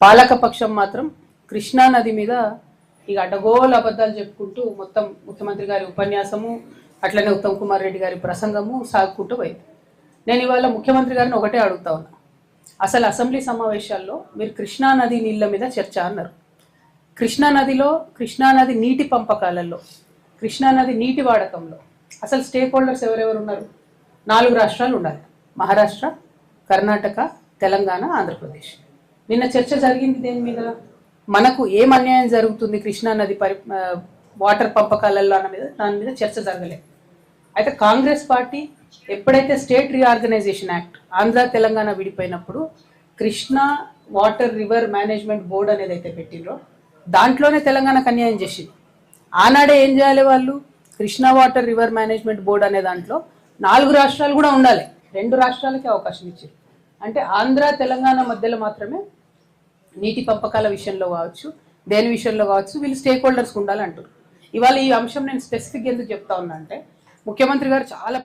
పాలకపక్షం మాత్రం కృష్ణా నది మీద ఇక అడ్డగోలు అబద్ధాలు చెప్పుకుంటూ మొత్తం ముఖ్యమంత్రి గారి ఉపన్యాసము అట్లనే ఉత్తమ్ కుమార్ రెడ్డి గారి ప్రసంగము సాగుకుంటూ పోయింది. నేను ఇవాళ ముఖ్యమంత్రి గారిని ఒకటే అడుగుతా ఉన్నా, అసలు అసెంబ్లీ సమావేశాల్లో మీరు కృష్ణా నది నీళ్ల మీద చర్చ అన్నారు. కృష్ణానది నీటి పంపకాలలో, కృష్ణానది నీటి వాడకంలో అసలు స్టేక్ హోల్డర్స్ ఎవరెవరు ఉన్నారు? 4 రాష్ట్రాలు ఉండాలి: మహారాష్ట్ర, కర్ణాటక, తెలంగాణ, ఆంధ్రప్రదేశ్. నిన్న చర్చ జరిగింది దేని మీద? మనకు ఏం అన్యాయం జరుగుతుంది కృష్ణానది వాటర్ పంపకాలలో అన్న మీద, దాని మీద చర్చ జరగలేదు. అయితే కాంగ్రెస్ పార్టీ ఎప్పుడైతే state reorganisation act Andhra Telangana విడిపోయినప్పుడు Krishna water river management board అనేది అయితే పెట్టిండ్రో దాంట్లోనే తెలంగాణకు అన్యాయం చేసింది. ఆనాడే ఏం చేయాలి వాళ్ళు? Krishna water river management board అనే దాంట్లో 4 రాష్ట్రాలు కూడా ఉండాలి, 2 రాష్ట్రాలకే అవకాశం ఇచ్చారు. అంటే ఆంధ్ర తెలంగాణ మధ్యలో మాత్రమే నీటి పంపకాల విషయంలో కావచ్చు, దేని విషయంలో కావచ్చు వీళ్ళు స్టేక్ హోల్డర్స్ ఉండాలి అంటారు. ఇవాళ ఈ అంశం నేను స్పెసిఫిక్ ఎందుకు చెప్తా ఉన్నా అంటే, ముఖ్యమంత్రి గారు చాలా